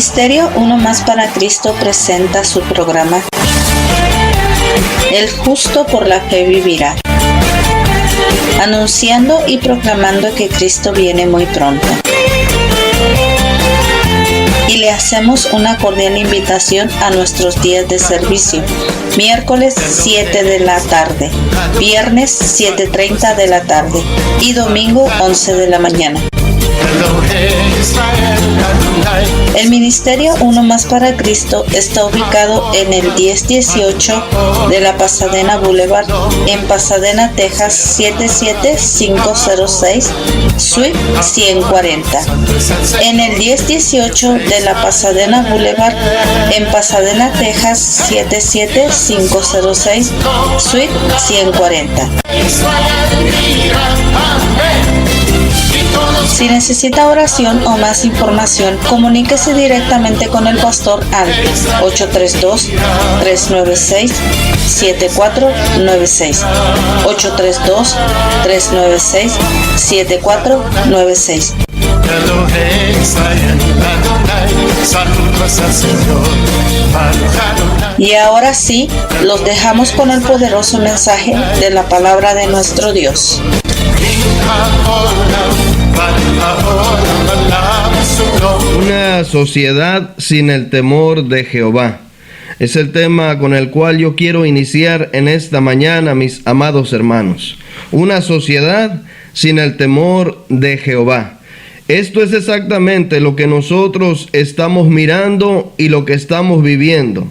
Ministerio Uno Más para Cristo presenta su programa El justo por la fe vivirá, anunciando y proclamando que Cristo viene muy pronto. Y le hacemos una cordial invitación a nuestros días de servicio: miércoles 7 de la tarde, viernes 7:30 de la tarde y domingo 11 de la mañana. El Ministerio Uno Más para Cristo está ubicado en el 1018 de la Pasadena Boulevard, en Pasadena, Texas 77506, Suite 140. En el 1018 de la Pasadena Boulevard, en Pasadena, Texas 77506, Suite 140. Si necesita oración o más información, comuníquese directamente con el pastor al 832-396-7496. 832-396-7496. Y ahora sí, los dejamos con el poderoso mensaje de la palabra de nuestro Dios. Una sociedad sin el temor de Jehová es el tema con el cual yo quiero iniciar en esta mañana, mis amados hermanos. Una sociedad sin el temor de Jehová. Esto es exactamente lo que nosotros estamos mirando y lo que estamos viviendo.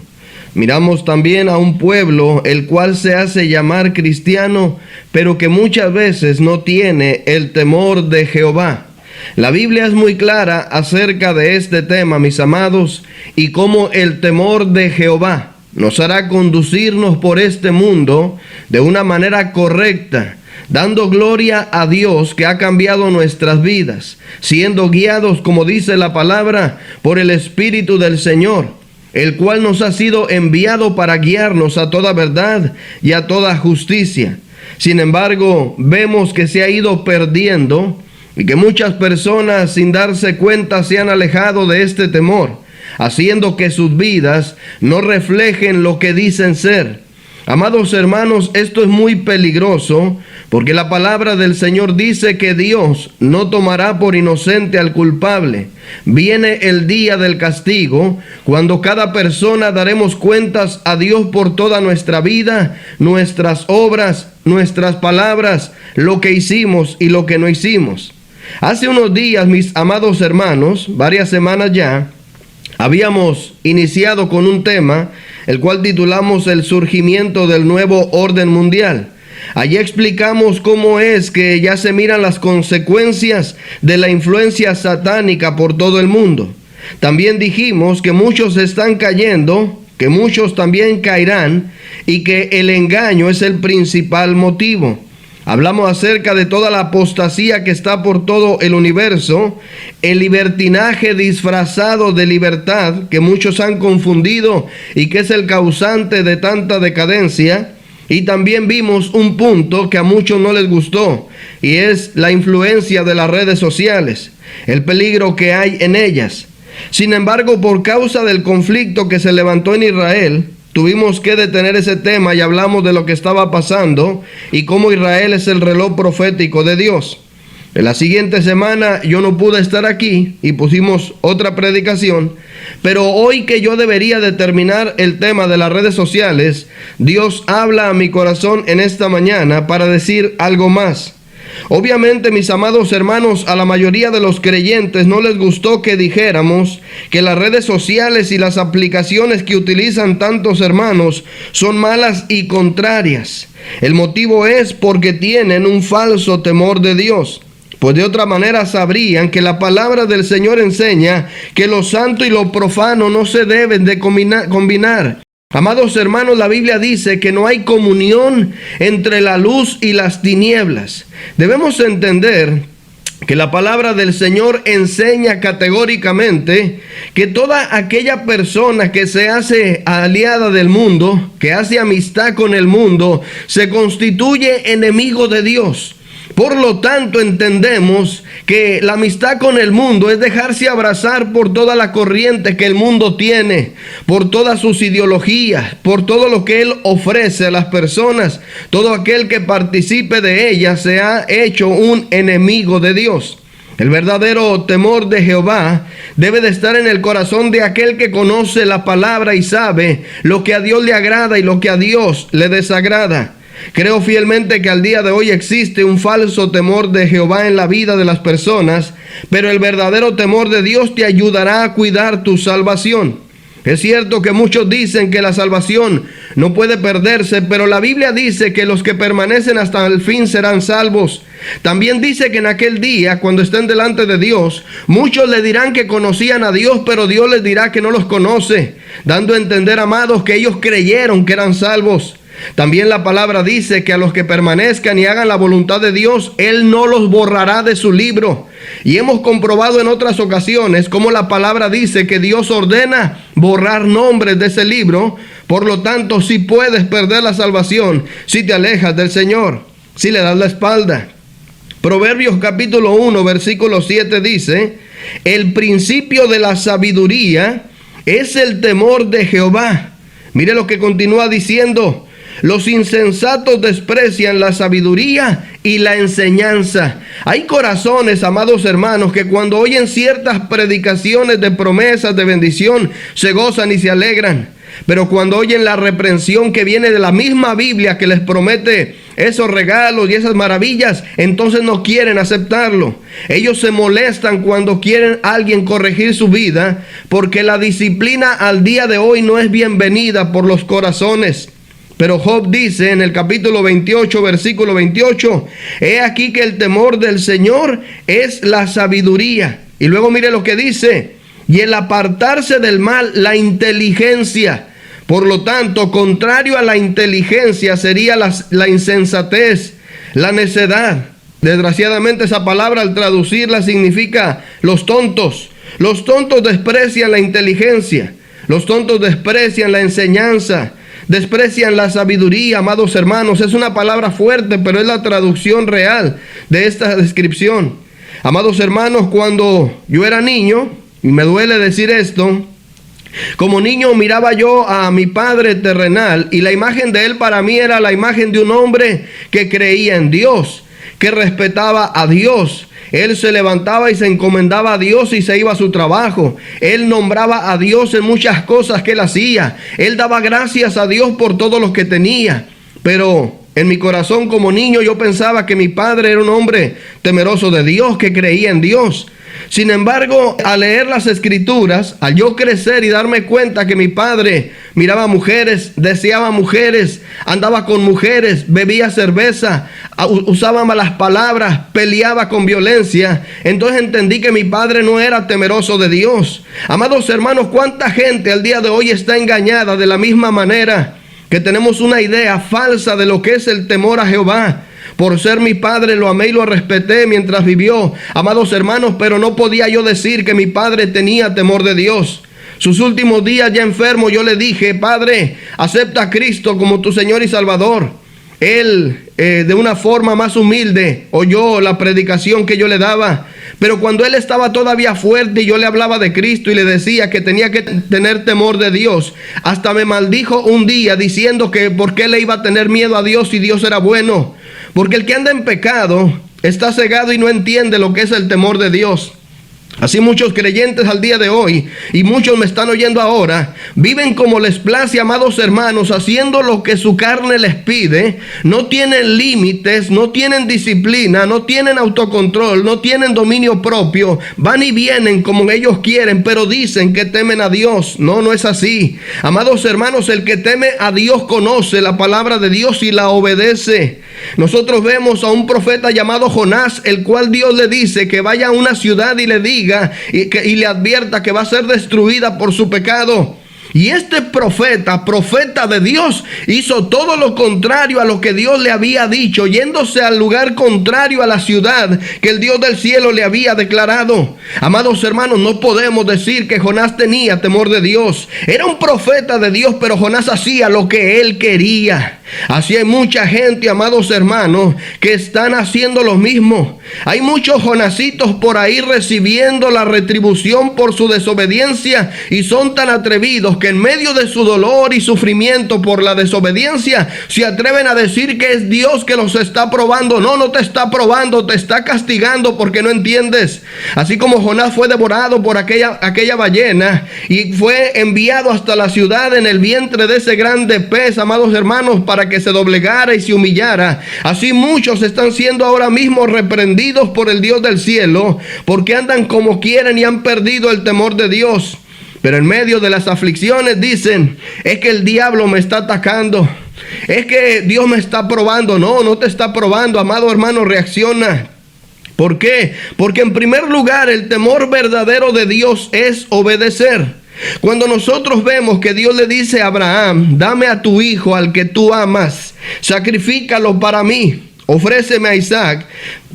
Miramos también a un pueblo el cual se hace llamar cristiano, pero que muchas veces no tiene el temor de Jehová. La Biblia es muy clara acerca de este tema, mis amados, y cómo el temor de Jehová nos hará conducirnos por este mundo de una manera correcta, dando gloria a Dios que ha cambiado nuestras vidas, siendo guiados, como dice la palabra, por el Espíritu del Señor, el cual nos ha sido enviado para guiarnos a toda verdad y a toda justicia. Sin embargo, vemos que se ha ido perdiendo y que muchas personas, sin darse cuenta, se han alejado de este temor, haciendo que sus vidas no reflejen lo que dicen ser. Amados hermanos, esto es muy peligroso, porque la palabra del Señor dice que Dios no tomará por inocente al culpable. Viene el día del castigo, cuando cada persona daremos cuentas a Dios por toda nuestra vida, nuestras obras, nuestras palabras, lo que hicimos y lo que no hicimos. Hace unos días, mis amados hermanos, varias semanas ya, habíamos iniciado con un tema, el cual titulamos El surgimiento del nuevo orden mundial. Allí explicamos cómo es que ya se miran las consecuencias de la influencia satánica por todo el mundo. También dijimos que muchos están cayendo, que muchos también caerán y que el engaño es el principal motivo. Hablamos acerca de toda la apostasía que está por todo el universo, el libertinaje disfrazado de libertad que muchos han confundido y que es el causante de tanta decadencia. Y también vimos un punto que a muchos no les gustó, y es la influencia de las redes sociales, el peligro que hay en ellas. Sin embargo, por causa del conflicto que se levantó en Israel, tuvimos que detener ese tema y hablamos de lo que estaba pasando y cómo Israel es el reloj profético de Dios. En la siguiente semana yo no pude estar aquí y pusimos otra predicación, pero hoy que yo debería determinar el tema de las redes sociales, Dios habla a mi corazón en esta mañana para decir algo más. Obviamente, mis amados hermanos, a la mayoría de los creyentes no les gustó que dijéramos que las redes sociales y las aplicaciones que utilizan tantos hermanos son malas y contrarias. El motivo es porque tienen un falso temor de Dios. Pues de otra manera sabrían que la palabra del Señor enseña que lo santo y lo profano no se deben de combinar. Amados hermanos, la Biblia dice que no hay comunión entre la luz y las tinieblas. Debemos entender que la palabra del Señor enseña categóricamente que toda aquella persona que se hace aliada del mundo, que hace amistad con el mundo, se constituye enemigo de Dios. Por lo tanto, entendemos que la amistad con el mundo es dejarse abrazar por toda la corriente que el mundo tiene, por todas sus ideologías, por todo lo que él ofrece a las personas. Todo aquel que participe de ella se ha hecho un enemigo de Dios. El verdadero temor de Jehová debe de estar en el corazón de aquel que conoce la palabra y sabe lo que a Dios le agrada y lo que a Dios le desagrada. Creo fielmente que al día de hoy existe un falso temor de Jehová en la vida de las personas, pero el verdadero temor de Dios te ayudará a cuidar tu salvación. Es cierto que muchos dicen que la salvación no puede perderse, pero la Biblia dice que los que permanecen hasta el fin serán salvos. También dice que en aquel día, cuando estén delante de Dios, muchos le dirán que conocían a Dios, pero Dios les dirá que no los conoce, dando a entender, amados, que ellos creyeron que eran salvos. También la palabra dice que a los que permanezcan y hagan la voluntad de Dios, Él no los borrará de su libro. Y hemos comprobado en otras ocasiones cómo la palabra dice que Dios ordena borrar nombres de ese libro. Por lo tanto, si puedes perder la salvación, si te alejas del Señor, si le das la espalda. Proverbios capítulo 1, versículo 7 dice: el principio de la sabiduría es el temor de Jehová. Mire lo que continúa diciendo: los insensatos desprecian la sabiduría y la enseñanza. Hay corazones, amados hermanos, que cuando oyen ciertas predicaciones de promesas de bendición, se gozan y se alegran. Pero cuando oyen la reprensión que viene de la misma Biblia que les promete esos regalos y esas maravillas, entonces no quieren aceptarlo. Ellos se molestan cuando quieren alguien corregir su vida, porque la disciplina al día de hoy no es bienvenida por los corazones. Pero Job dice en el capítulo 28, versículo 28, he aquí que el temor del Señor es la sabiduría. Y luego mire lo que dice: y el apartarse del mal, la inteligencia. Por lo tanto, contrario a la inteligencia sería la insensatez, la necedad. Desgraciadamente esa palabra al traducirla significa los tontos. Los tontos desprecian la inteligencia. Los tontos desprecian la enseñanza. Desprecian la sabiduría, amados hermanos. Es una palabra fuerte, pero es la traducción real de esta descripción. Amados hermanos, cuando yo era niño, y me duele decir esto, como niño miraba yo a mi padre terrenal, y la imagen de él para mí era la imagen de un hombre que creía en Dios, que respetaba a Dios. Él se levantaba y se encomendaba a Dios y se iba a su trabajo. Él nombraba a Dios en muchas cosas que él hacía. Él daba gracias a Dios por todo lo que tenía. Pero en mi corazón como niño yo pensaba que mi padre era un hombre temeroso de Dios, que creía en Dios. Sin embargo, al leer las escrituras, al yo crecer y darme cuenta que mi padre miraba mujeres, deseaba mujeres, andaba con mujeres, bebía cerveza, usaba malas palabras, peleaba con violencia, entonces entendí que mi padre no era temeroso de Dios. Amados hermanos, ¿cuánta gente al día de hoy está engañada de la misma manera? Que tenemos una idea falsa de lo que es el temor a Jehová. Por ser mi padre lo amé y lo respeté mientras vivió, amados hermanos, pero no podía yo decir que mi padre tenía temor de Dios. Sus últimos días ya enfermo, yo le dije: Padre, acepta a Cristo como tu Señor y Salvador. Él, de una forma más humilde, oyó la predicación que yo le daba. Pero cuando él estaba todavía fuerte y yo le hablaba de Cristo y le decía que tenía que tener temor de Dios, hasta me maldijo un día diciendo que por qué le iba a tener miedo a Dios si Dios era bueno. Porque el que anda en pecado está cegado y no entiende lo que es el temor de Dios. Así muchos creyentes al día de hoy, y muchos me están oyendo ahora, viven como les place, amados hermanos, haciendo lo que su carne les pide. No tienen límites, no tienen disciplina, no tienen autocontrol, no tienen dominio propio. Van y vienen como ellos quieren, pero dicen que temen a Dios. No, no es así. Amados hermanos, el que teme a Dios conoce la palabra de Dios y la obedece. Nosotros vemos a un profeta llamado Jonás, el cual Dios le dice que vaya a una ciudad y le diga y le advierta que va a ser destruida por su pecado. Y este profeta de Dios, hizo todo lo contrario a lo que Dios le había dicho, yéndose al lugar contrario a la ciudad que el Dios del cielo le había declarado. Amados hermanos, no podemos decir que Jonás tenía temor de Dios. Era un profeta de Dios, pero Jonás hacía lo que él quería. Así hay mucha gente, amados hermanos, que están haciendo lo mismo. Hay muchos Jonacitos por ahí recibiendo la retribución por su desobediencia, y son tan atrevidos que en medio de su dolor y sufrimiento por la desobediencia se atreven a decir que es Dios que los está probando. No, no te está probando, te está castigando porque no entiendes. Así como Jonás fue devorado por aquella ballena y fue enviado hasta la ciudad en el vientre de ese grande pez, amados hermanos, para que se doblegara y se humillara, así muchos están siendo ahora mismo reprendidos por el Dios del cielo, porque andan como quieren y han perdido el temor de Dios. Pero en medio de las aflicciones dicen: es que el diablo me está atacando, es que Dios me está probando. No, no te está probando, amado hermano, reacciona. ¿Por qué? Porque en primer lugar, el temor verdadero de Dios es obedecer. Cuando nosotros vemos que Dios le dice a Abraham: dame a tu hijo al que tú amas, sacrifícalo para mí, ofréceme a Isaac.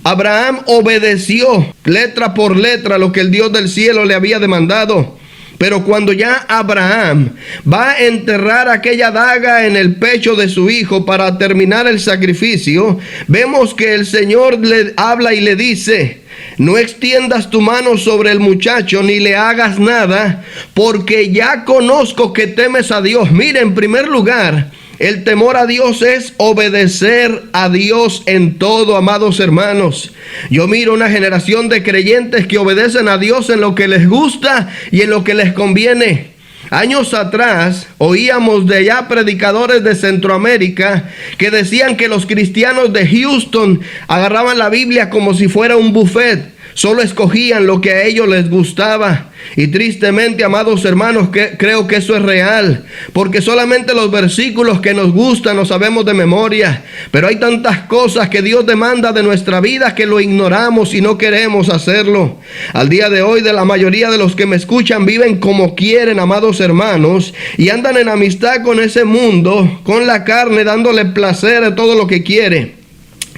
Abraham obedeció letra por letra lo que el Dios del cielo le había demandado. Pero cuando ya Abraham va a enterrar aquella daga en el pecho de su hijo para terminar el sacrificio, vemos que el Señor le habla y le dice: no extiendas tu mano sobre el muchacho ni le hagas nada, porque ya conozco que temes a Dios. Mire, en primer lugar, el temor a Dios es obedecer a Dios en todo, amados hermanos. Yo miro una generación de creyentes que obedecen a Dios en lo que les gusta y en lo que les conviene. Años atrás oíamos de ya predicadores de Centroamérica que decían que los cristianos de Houston agarraban la Biblia como si fuera un buffet. Solo escogían lo que a ellos les gustaba. Y tristemente, amados hermanos, creo que eso es real, porque solamente los versículos que nos gustan los sabemos de memoria. Pero hay tantas cosas que Dios demanda de nuestra vida que lo ignoramos y no queremos hacerlo. Al día de hoy, de la mayoría de los que me escuchan viven como quieren, amados hermanos, y andan en amistad con ese mundo, con la carne, dándole placer a todo lo que quiere.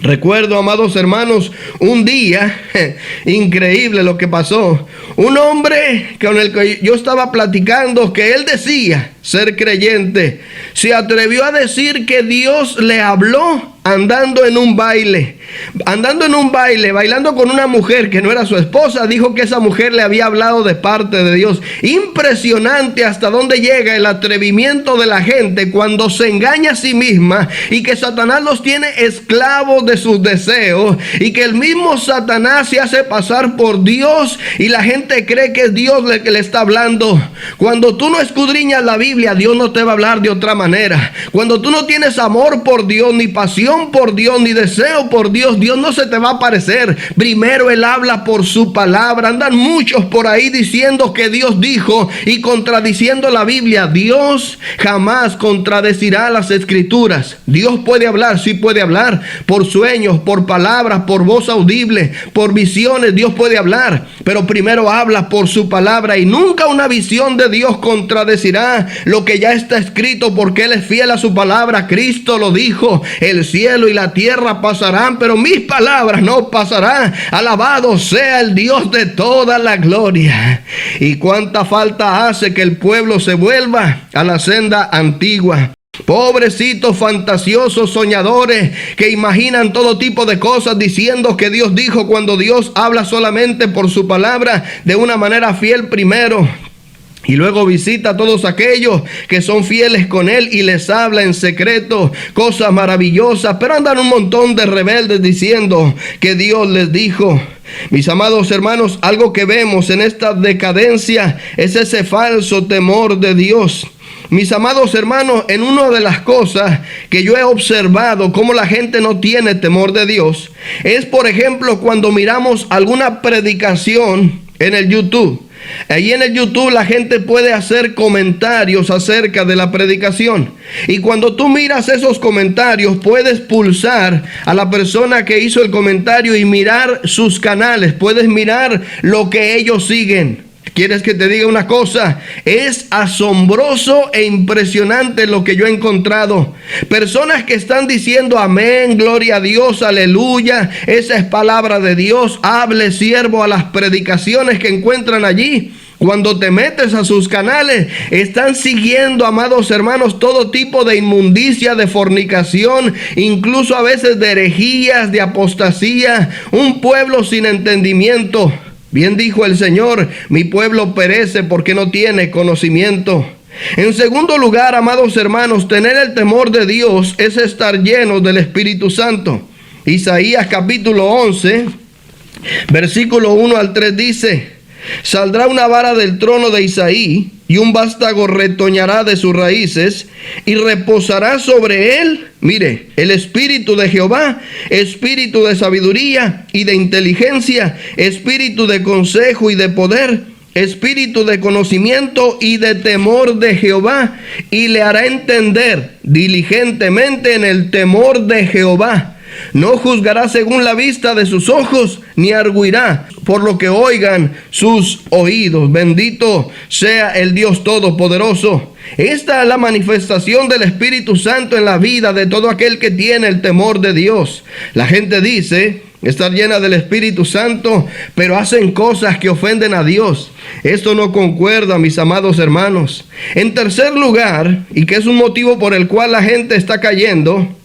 Recuerdo, amados hermanos, un día increíble lo que pasó. Un hombre con el que yo estaba platicando, que él decía ser creyente, se atrevió a decir que Dios le habló andando en un baile, bailando con una mujer que no era su esposa. Dijo que esa mujer le había hablado de parte de Dios. Impresionante hasta dónde llega el atrevimiento de la gente cuando se engaña a sí misma, y que Satanás los tiene esclavos de sus deseos, y que el mismo Satanás se hace pasar por Dios y la gente cree que es Dios el que le está hablando. Cuando tú no escudriñas la Biblia, Dios no te va a hablar de otra manera. Cuando tú no tienes amor por Dios, ni pasión por Dios, ni deseo por Dios, Dios no se te va a aparecer. Primero Él habla por su palabra. Andan muchos por ahí diciendo que Dios dijo y contradiciendo la Biblia. Dios jamás contradecirá las escrituras. Dios puede hablar, sí puede hablar, por sueños, por palabras, por voz audible, por visiones. Dios puede hablar, pero primero habla por su palabra, y nunca una visión de Dios contradecirá lo que ya está escrito, porque Él es fiel a su palabra. Cristo lo dijo: el cielo y la tierra pasarán, pero mis palabras no pasarán. Alabado sea el Dios de toda la gloria. Y cuánta falta hace que el pueblo se vuelva a la senda antigua. Pobrecitos fantasiosos soñadores que imaginan todo tipo de cosas diciendo que Dios dijo, cuando Dios habla solamente por su palabra de una manera fiel primero. Y luego visita a todos aquellos que son fieles con Él y les habla en secreto cosas maravillosas, pero andan un montón de rebeldes diciendo que Dios les dijo. Mis amados hermanos, algo que vemos en esta decadencia es ese falso temor de Dios. Mis amados hermanos, en una de las cosas que yo he observado cómo la gente no tiene temor de Dios es, por ejemplo, cuando miramos alguna predicación en el YouTube. Allí en el YouTube la gente puede hacer comentarios acerca de la predicación, y cuando tú miras esos comentarios puedes pulsar a la persona que hizo el comentario y mirar sus canales, puedes mirar lo que ellos siguen. ¿Quieres que te diga una cosa? Es asombroso e impresionante lo que yo he encontrado. Personas que están diciendo amén, gloria a Dios, aleluya, esa es palabra de Dios, hable siervo a las predicaciones que encuentran allí. Cuando te metes a sus canales, están siguiendo, amados hermanos, todo tipo de inmundicia, de fornicación, incluso a veces de herejías, de apostasía, un pueblo sin entendimiento. Bien dijo el Señor, mi pueblo perece porque no tiene conocimiento. En segundo lugar, amados hermanos, tener el temor de Dios es estar llenos del Espíritu Santo. Isaías capítulo 11, versículo 1 al 3 dice: saldrá una vara del trono de Isaí, y un vástago retoñará de sus raíces, y reposará sobre él, mire, el espíritu de Jehová, espíritu de sabiduría y de inteligencia, espíritu de consejo y de poder, espíritu de conocimiento y de temor de Jehová, y le hará entender diligentemente en el temor de Jehová. No juzgará según la vista de sus ojos, ni arguirá por lo que oigan sus oídos. Bendito sea el Dios Todopoderoso. Esta es la manifestación del Espíritu Santo en la vida de todo aquel que tiene el temor de Dios. La gente dice estar llena del Espíritu Santo, pero hacen cosas que ofenden a Dios. Esto no concuerda, mis amados hermanos. En tercer lugar, y que es un motivo por el cual la gente está cayendo,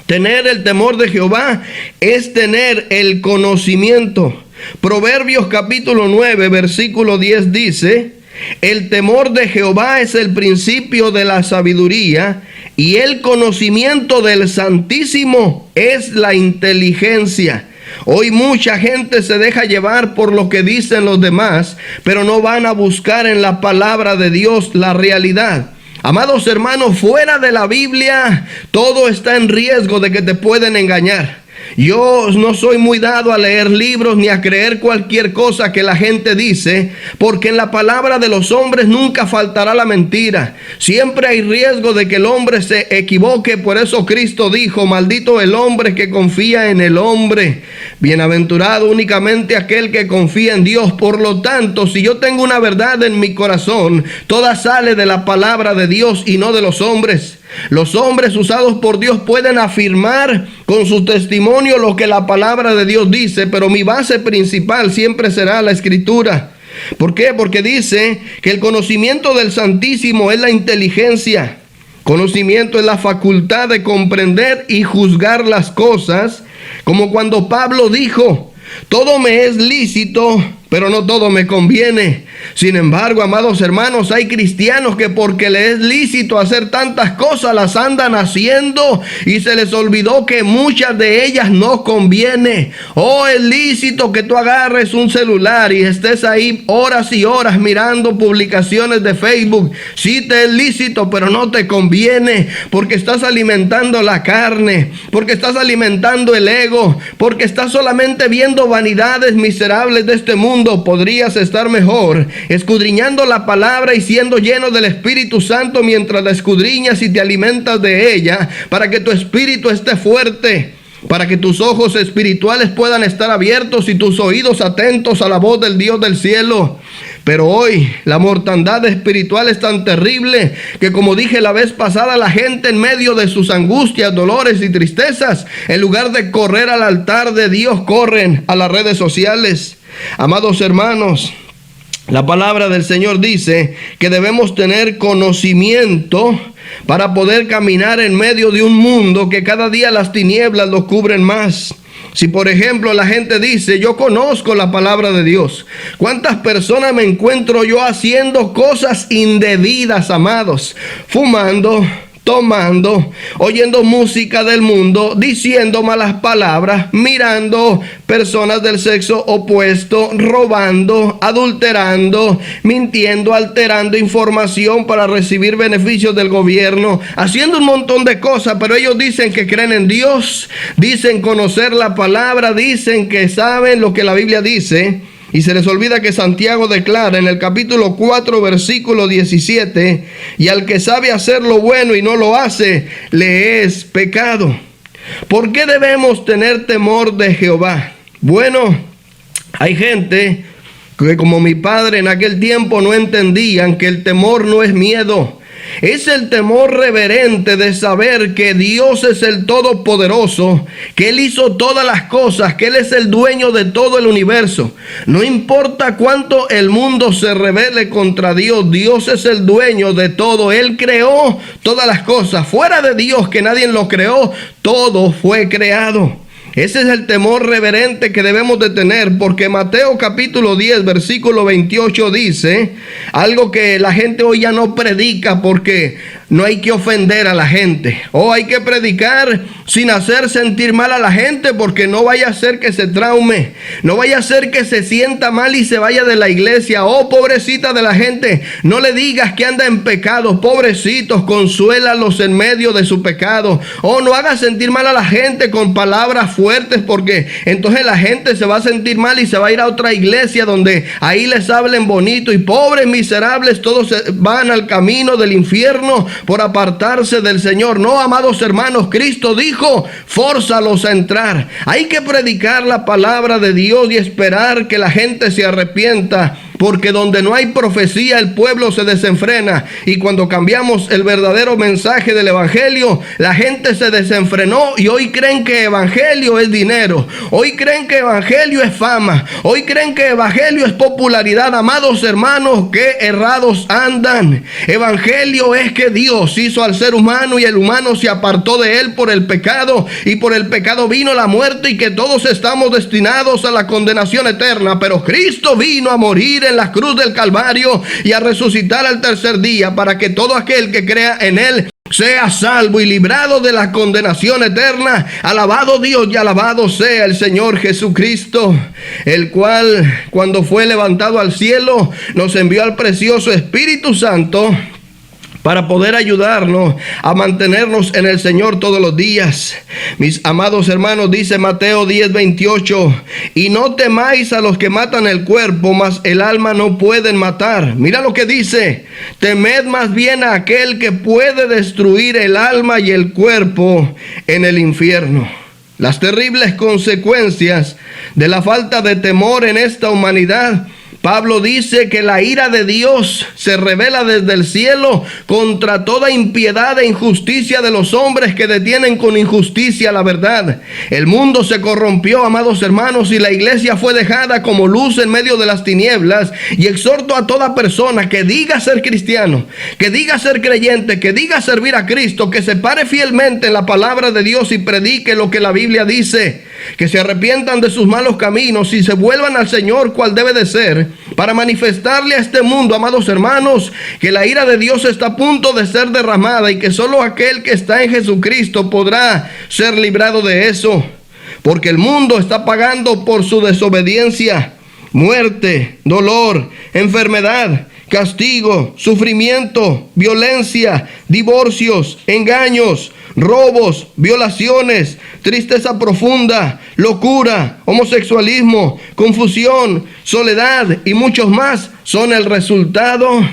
tener el temor de Jehová es tener el conocimiento. Proverbios capítulo 9, versículo 10 dice: el temor de Jehová es el principio de la sabiduría, y el conocimiento del Santísimo es la inteligencia. Hoy mucha gente se deja llevar por lo que dicen los demás, pero no van a buscar en la palabra de Dios la realidad. Amados hermanos, fuera de la Biblia, todo está en riesgo de que te pueden engañar. Yo no soy muy dado a leer libros ni a creer cualquier cosa que la gente dice, porque en la palabra de los hombres nunca faltará la mentira. Siempre hay riesgo de que el hombre se equivoque. Por eso Cristo dijo: maldito el hombre que confía en el hombre. Bienaventurado únicamente aquel que confía en Dios. Por lo tanto, si yo tengo una verdad en mi corazón, toda sale de la palabra de Dios y no de los hombres. Los hombres usados por Dios pueden afirmar con su testimonio lo que la palabra de Dios dice, pero mi base principal siempre será la Escritura. ¿Por qué? Porque dice que el conocimiento del Santísimo es la inteligencia. Conocimiento es la facultad de comprender y juzgar las cosas, como cuando Pablo dijo: todo me es lícito, pero no todo me conviene. Sin embargo, amados hermanos, hay cristianos que porque les es lícito hacer tantas cosas, las andan haciendo y se les olvidó que muchas de ellas no conviene. Oh, es lícito que tú agarres un celular y estés ahí horas y horas mirando publicaciones de Facebook. Sí te es lícito, pero no te conviene, porque estás alimentando la carne, porque estás alimentando el ego, porque estás solamente viendo vanidades miserables de este mundo. Podrías estar mejor escudriñando la palabra y siendo lleno del Espíritu Santo mientras la escudriñas y te alimentas de ella, para que tu espíritu esté fuerte, para que tus ojos espirituales puedan estar abiertos y tus oídos atentos a la voz del Dios del cielo. Pero hoy la mortandad espiritual es tan terrible que, como dije la vez pasada, la gente en medio de sus angustias, dolores y tristezas, en lugar de correr al altar de Dios, corren a las redes sociales. Amados hermanos, la palabra del Señor dice que debemos tener conocimiento para poder caminar en medio de un mundo que cada día las tinieblas lo cubren más. Si por ejemplo la gente dice: yo conozco la palabra de Dios, ¿cuántas personas me encuentro yo haciendo cosas indebidas, amados? Fumando, tomando, oyendo música del mundo, diciendo malas palabras, mirando personas del sexo opuesto, robando, adulterando, mintiendo, alterando información para recibir beneficios del gobierno, haciendo un montón de cosas, pero ellos dicen que creen en Dios, dicen conocer la palabra, dicen que saben lo que la Biblia dice. Y se les olvida que Santiago declara en el capítulo 4, versículo 17: y al que sabe hacer lo bueno y no lo hace, le es pecado. ¿Por qué debemos tener temor de Jehová? Bueno, hay gente que como mi padre en aquel tiempo no entendían que el temor no es miedo. Es el temor reverente de saber que Dios es el Todopoderoso, que Él hizo todas las cosas, que Él es el dueño de todo el universo. No importa cuánto el mundo se rebele contra Dios, Dios es el dueño de todo. Él creó todas las cosas. Fuera de Dios, que nadie lo creó, todo fue creado. Ese es el temor reverente que debemos de tener, porque Mateo capítulo 10, versículo 28 dice algo que la gente hoy ya no predica porque no hay que ofender a la gente. Hay que predicar sin hacer sentir mal a la gente, porque no vaya a ser que se traume, no vaya a ser que se sienta mal y se vaya de la iglesia. Pobrecita de la gente, no le digas que anda en pecado. Pobrecitos, consuélalos en medio de su pecado. No hagas sentir mal a la gente con palabras fuertes, porque entonces la gente se va a sentir mal y se va a ir a otra iglesia donde ahí les hablen bonito. Y pobres miserables, todos van al camino del infierno por apartarse del Señor. No, amados hermanos, Cristo dijo, fórzalos a entrar. Hay que predicar la palabra de Dios y esperar que la gente se arrepienta, porque donde no hay profecía el pueblo se desenfrena. Y cuando cambiamos el verdadero mensaje del evangelio, la gente se desenfrenó y hoy creen que evangelio es dinero, hoy creen que evangelio es fama, hoy creen que evangelio es popularidad. Amados hermanos, qué errados andan. Evangelio es que Dios hizo al ser humano y el humano se apartó de él por el pecado, y por el pecado vino la muerte, y que todos estamos destinados a la condenación eterna. Pero Cristo vino a morir en la cruz del Calvario y a resucitar al tercer día, para que todo aquel que crea en Él sea salvo y librado de la condenación eterna. Alabado Dios y alabado sea el Señor Jesucristo, el cual, cuando fue levantado al cielo, nos envió al precioso Espíritu Santo para poder ayudarnos a mantenernos en el Señor todos los días. Mis amados hermanos, dice Mateo 10, 28, y no temáis a los que matan el cuerpo, mas el alma no pueden matar. Mira lo que dice: temed más bien a aquel que puede destruir el alma y el cuerpo en el infierno. Las terribles consecuencias de la falta de temor en esta humanidad. Pablo dice que la ira de Dios se revela desde el cielo contra toda impiedad e injusticia de los hombres que detienen con injusticia la verdad. El mundo se corrompió, amados hermanos, y la iglesia fue dejada como luz en medio de las tinieblas. Y exhorto a toda persona que diga ser cristiano, que diga ser creyente, que diga servir a Cristo, que se pare fielmente en la palabra de Dios y predique lo que la Biblia dice, que se arrepientan de sus malos caminos y se vuelvan al Señor, cual debe de ser, para manifestarle a este mundo, amados hermanos, que la ira de Dios está a punto de ser derramada y que solo aquel que está en Jesucristo podrá ser librado de eso, porque el mundo está pagando por su desobediencia muerte, dolor, enfermedad, castigo, sufrimiento, violencia, divorcios, engaños, robos, violaciones, tristeza profunda, locura, homosexualismo, confusión, soledad y muchos más son el resultado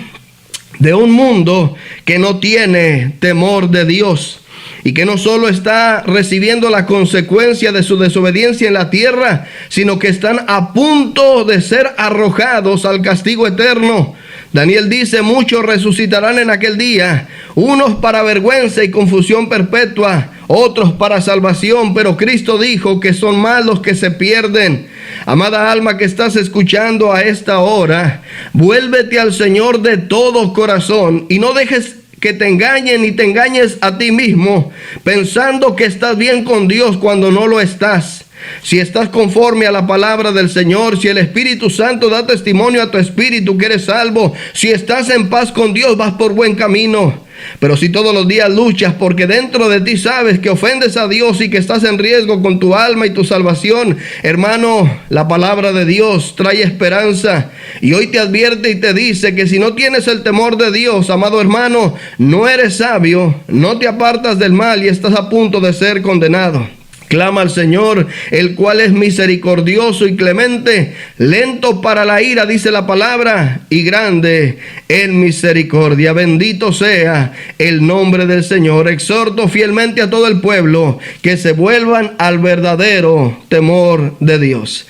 de un mundo que no tiene temor de Dios y que no solo está recibiendo la consecuencia de su desobediencia en la tierra, sino que están a punto de ser arrojados al castigo eterno. Daniel dice: muchos resucitarán en aquel día, unos para vergüenza y confusión perpetua, otros para salvación, pero Cristo dijo que son más los que se pierden. Amada alma que estás escuchando a esta hora, vuélvete al Señor de todo corazón y no dejes que te engañen ni te engañes a ti mismo pensando que estás bien con Dios cuando no lo estás. Si estás conforme a la palabra del Señor, si el Espíritu Santo da testimonio a tu espíritu que eres salvo, si estás en paz con Dios, vas por buen camino. Pero si todos los días luchas porque dentro de ti sabes que ofendes a Dios y que estás en riesgo con tu alma y tu salvación, hermano, la palabra de Dios trae esperanza y hoy te advierte y te dice que si no tienes el temor de Dios, amado hermano, no eres sabio, no te apartas del mal y estás a punto de ser condenado. Clama al Señor, el cual es misericordioso y clemente, lento para la ira, dice la palabra, y grande en misericordia. Bendito sea el nombre del Señor. Exhorto fielmente a todo el pueblo que se vuelvan al verdadero temor de Dios.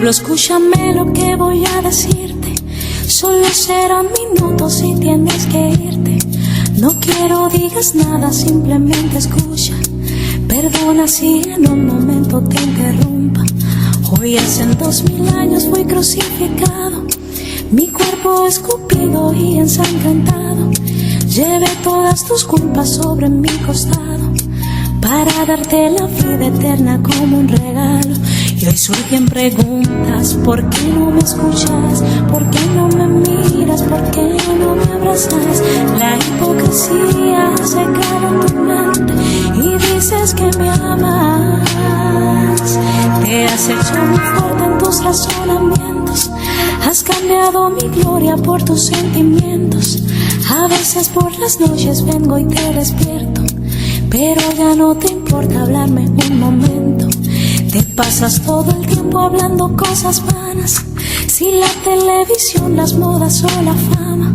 Pueblo, escúchame lo que voy a decirte. Solo serán minutos y tienes que irte. No quiero digas nada, simplemente escucha. Perdona si en un momento te interrumpa. Hoy hace 2000 años fui crucificado, mi cuerpo escupido y ensangrentado. Llevé todas tus culpas sobre mi costado para darte la vida eterna como un regalo. Y hoy surgen preguntas: ¿por qué no me escuchas? ¿Por qué no me miras? ¿Por qué no me abrazas? La hipocresía se clava en tu mente y dices que me amas. Te has hecho muy fuerte en tus razonamientos, has cambiado mi gloria por tus sentimientos. A veces por las noches vengo y te despierto, pero ya no te importa hablarme un momento. Te pasas todo el tiempo hablando cosas vanas, si la televisión, las modas o la fama.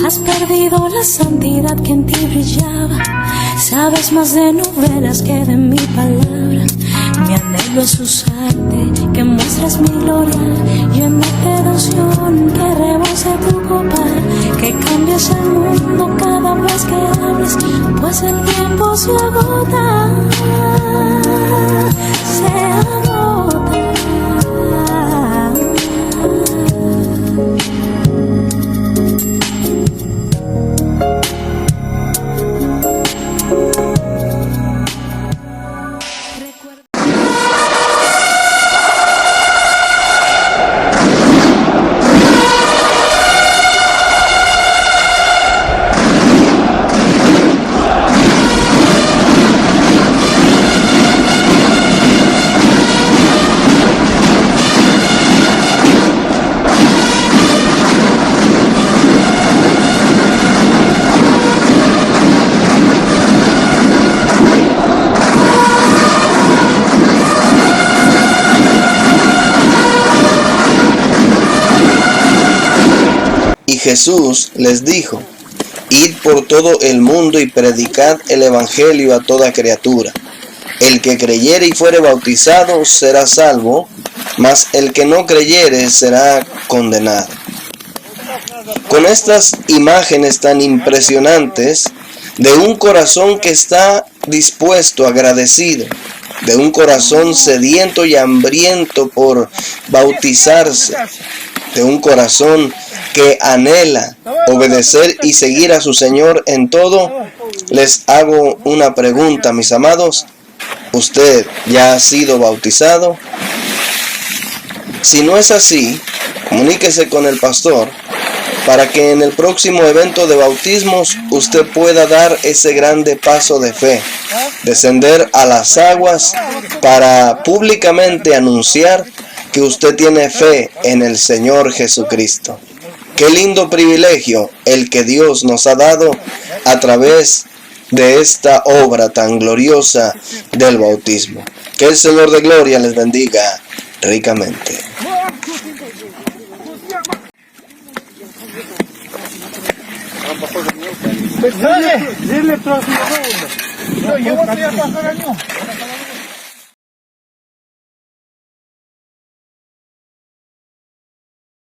Has perdido la santidad que en ti brillaba. Sabes más de novelas que de mi palabra. Mi anhelo es usarte, que muestres mi gloria, llénate de unción, que rebose tu copa, que cambies el mundo cada vez que hables, pues el tiempo se agota, se agota. Jesús les dijo: id por todo el mundo y predicad el evangelio a toda criatura. El que creyere y fuere bautizado será salvo, mas el que no creyere será condenado. Con estas imágenes tan impresionantes de un corazón que está dispuesto, agradecido, de un corazón sediento y hambriento por bautizarse, de un corazón que anhela obedecer y seguir a su Señor en todo, les hago una pregunta, mis amados. ¿Usted ya ha sido bautizado? Si no es así, comuníquese con el pastor para que en el próximo evento de bautismos usted pueda dar ese grande paso de fe, descender a las aguas para públicamente anunciar que usted tiene fe en el Señor Jesucristo. Qué lindo privilegio el que Dios nos ha dado a través de esta obra tan gloriosa del bautismo. Que el Señor de gloria les bendiga ricamente. Dile,